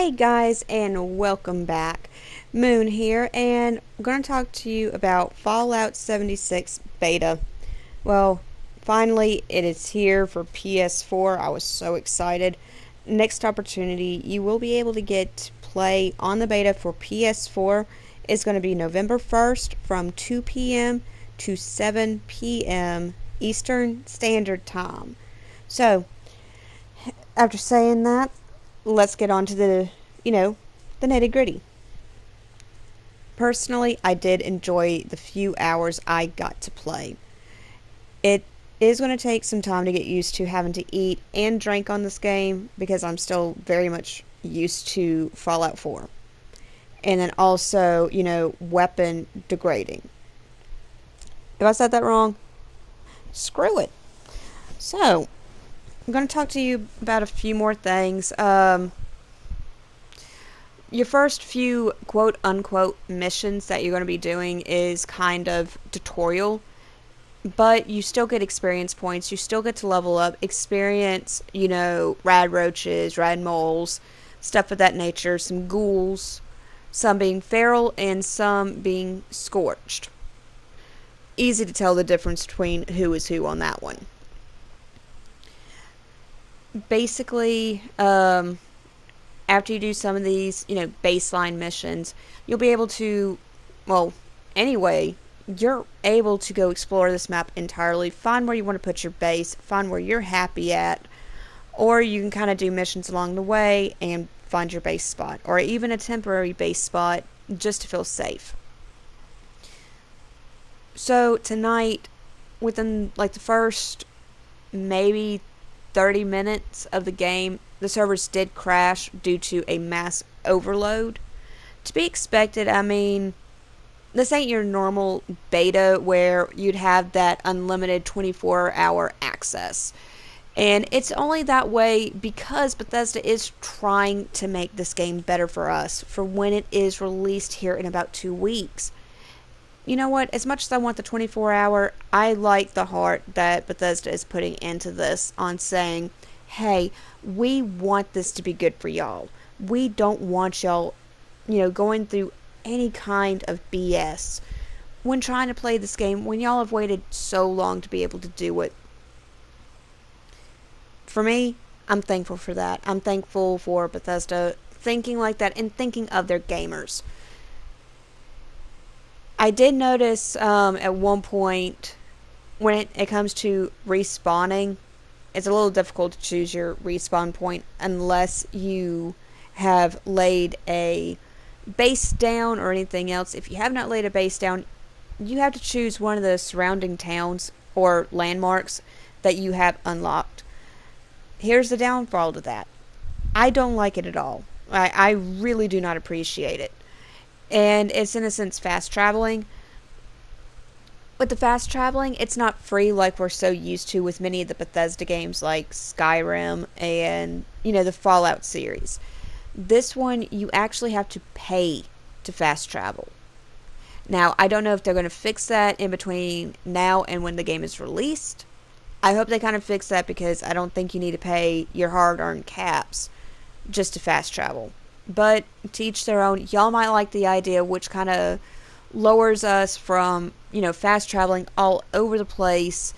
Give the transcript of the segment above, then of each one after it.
Hey guys, and welcome back. Moon here, and I'm going to talk to you about Fallout 76 Beta. Well, finally, it is here for PS4. I was so excited. Next opportunity, you will be able to get to play on the beta for PS4 is going to be November 1st from 2 p.m. to 7 p.m. Eastern Standard Time. So, after saying that, let's get on to the nitty gritty. Personally, I did enjoy the few hours I got to play. It is going to take some time to get used to having to eat and drink on this game because I'm still very much used to Fallout 4. And then also, weapon degrading. If I said that wrong, screw it. So, I'm going to talk to you about a few more things. Your first few quote unquote missions that you're going to be doing is kind of tutorial, but you still get experience points. You still get to level up, experience, rad roaches, rad moles, stuff of that nature, some ghouls, some being feral, and some being scorched. Easy to tell the difference between who is who on that one. Basically, after you do some of these, baseline missions, you'll be able to, anyway, you're able to go explore this map entirely, find where you want to put your base, find where you're happy at, or you can kind of do missions along the way and find your base spot, or even a temporary base spot just to feel safe. So tonight, within the first maybe 30 minutes of the game, the servers did crash due to a mass overload. To be expected. I mean, this ain't your normal beta where you'd have that unlimited 24-hour access. And it's only that way because Bethesda is trying to make this game better for us for when it is released here in about 2 weeks. You know what? As much as I want the 24-hour, I like the heart that Bethesda is putting into this on saying, hey, we want this to be good for y'all. We don't want y'all, going through any kind of BS when trying to play this game when y'all have waited so long to be able to do it. For me, I'm thankful for that. I'm thankful for Bethesda thinking like that and thinking of their gamers. I did notice at one point when it comes to respawning, it's a little difficult to choose your respawn point unless you have laid a base down or anything else. If you have not laid a base down, you have to choose one of the surrounding towns or landmarks that you have unlocked. Here's the downfall to that. I don't like it at all. I really do not appreciate it. And it's in a sense fast traveling. With the fast traveling, it's not free like we're so used to with many of the Bethesda games like Skyrim and, the Fallout series. This one, you actually have to pay to fast travel. Now, I don't know if they're going to fix that in between now and when the game is released. I hope they kind of fix that because I don't think you need to pay your hard-earned caps just to fast travel. But to each their own. Y'all might like the idea, which kind of lowers us from, fast traveling all over the place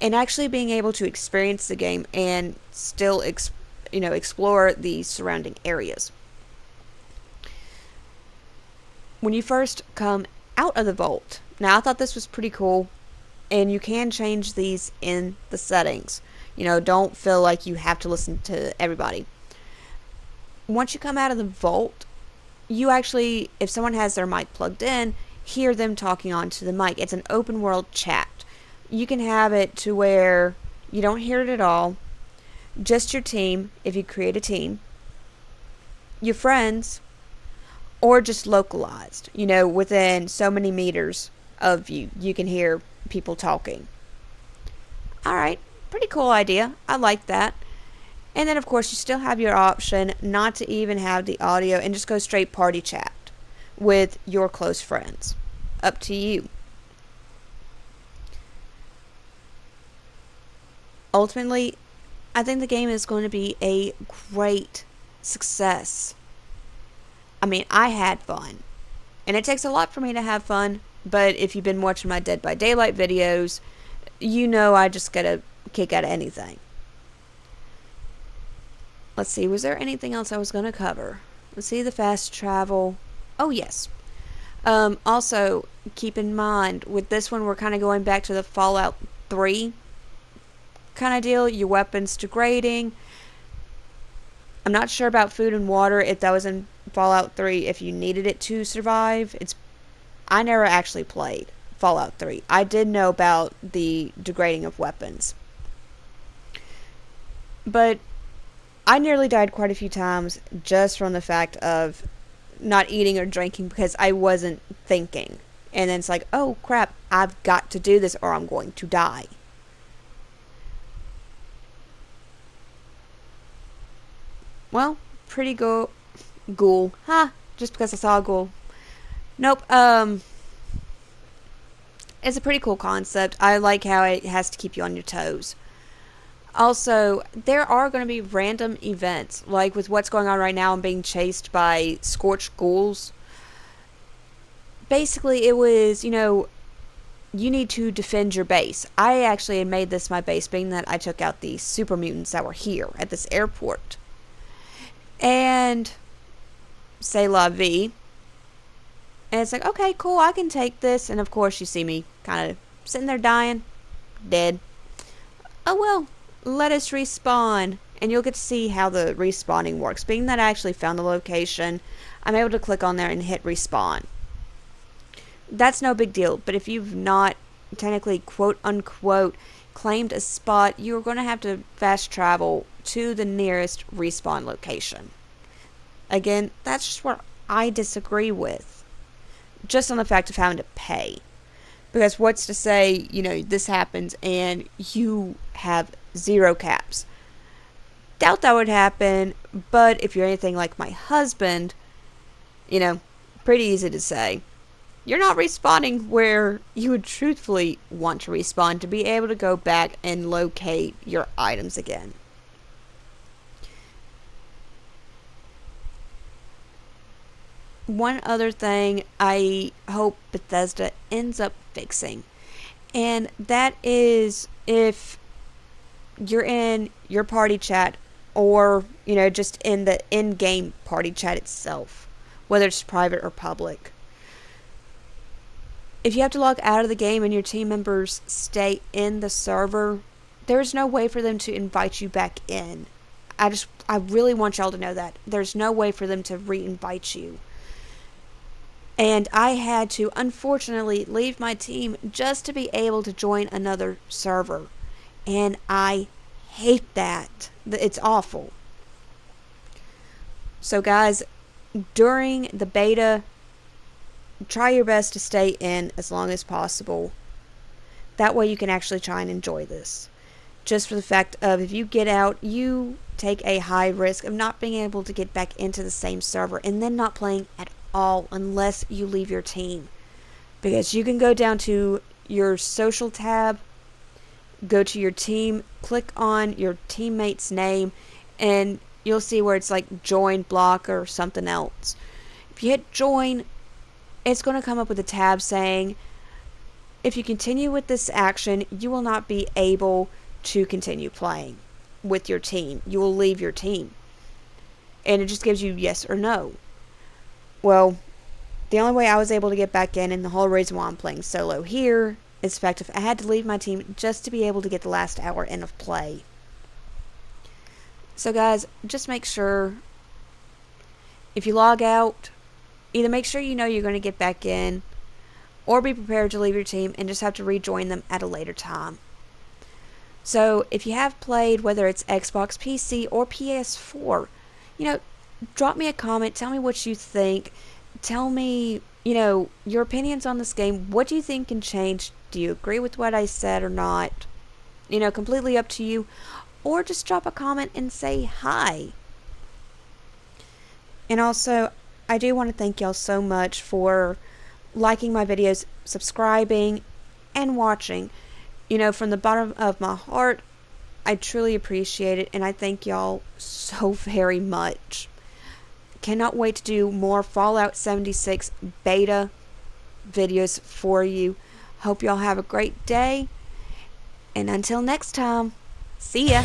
and actually being able to experience the game and still, explore the surrounding areas. When you first come out of the vault, now I thought this was pretty cool, and you can change these in the settings. Don't feel like you have to listen to everybody. Once you come out of the vault, you actually, if someone has their mic plugged in, hear them talking onto the mic. It's an open world chat. You can have it to where you don't hear it at all. Just your team, if you create a team, your friends, or just localized. Within so many meters of you, you can hear people talking. Alright, pretty cool idea. I like that. And then, of course, you still have your option not to even have the audio and just go straight party chat with your close friends. Up to you. Ultimately, I think the game is going to be a great success. I mean, I had fun. And it takes a lot for me to have fun, but if you've been watching my Dead by Daylight videos, you know I just get a kick out of anything. Let's see, was there anything else I was going to cover? Let's see, the fast travel. Oh, yes. Also, keep in mind, with this one, we're kind of going back to the Fallout 3 kind of deal. Your weapons degrading. I'm not sure about food and water, if that was in Fallout 3, if you needed it to survive. I never actually played Fallout 3. I did know about the degrading of weapons. But I nearly died quite a few times just from the fact of not eating or drinking because I wasn't thinking. And then it's like, oh crap, I've got to do this or I'm going to die. Well, pretty ghoul. Just because I saw a ghoul. Nope, it's a pretty cool concept. I like how it has to keep you on your toes. Also, there are going to be random events, like with what's going on right now. I'm being chased by scorched ghouls. Basically, it was, you need to defend your base. I actually had made this my base, being that I took out the super mutants that were here at this airport. And, say la vie. And it's like, okay, cool, I can take this. And of course, you see me kind of sitting there dying, dead. Oh well, let us respawn. And you'll get to see how the respawning works. Being that I actually found the location, I'm able to click on there and hit respawn. That's no big deal, but if you've not technically, quote unquote, claimed a spot, you're going to have to fast travel to the nearest respawn location. Again, that's just what I disagree with. Just on the fact of having to pay. Because what's to say, this happens and you have 0 caps. Doubt that would happen, but if you're anything like my husband, pretty easy to say. You're not respawning where you would truthfully want to respawn to be able to go back and locate your items again. One other thing I hope Bethesda ends up fixing, and that is if you're in your party chat or, just in the in-game party chat itself, whether it's private or public. If you have to log out of the game and your team members stay in the server, there's no way for them to invite you back in. I really want y'all to know that. There's no way for them to re-invite you. And I had to, unfortunately, leave my team just to be able to join another server. And I hate that. It's awful. So guys, during the beta, try your best to stay in as long as possible. That way you can actually try and enjoy this. Just for the fact of, if you get out, you take a high risk of not being able to get back into the same server and then not playing at all unless you leave your team. Because you can go down to your social tab, go to your team, click on your teammate's name, and you'll see where it's like join, block, or something else. If you hit join, it's going to come up with a tab saying, if you continue with this action, you will not be able to continue playing with your team. You will leave your team. And it just gives you yes or no. Well, the only way I was able to get back in, and the whole reason why I'm playing solo here, is the fact of I had to leave my team just to be able to get the last hour in of play. So guys, just make sure, if you log out, either make sure you know you're going to get back in, or be prepared to leave your team and just have to rejoin them at a later time. So if you have played, whether it's Xbox, PC, or PS4, drop me a comment, tell me what you think, tell me, your opinions on this game. What do you think can change? Do you agree with what I said or not? Completely up to you. Or just drop a comment and say hi. And also, I do want to thank y'all so much for liking my videos, subscribing, and watching. From the bottom of my heart, I truly appreciate it, and I thank y'all so very much. cannot wait to do more Fallout 76 beta videos for you. Hope y'all have a great day. And until next time, see ya.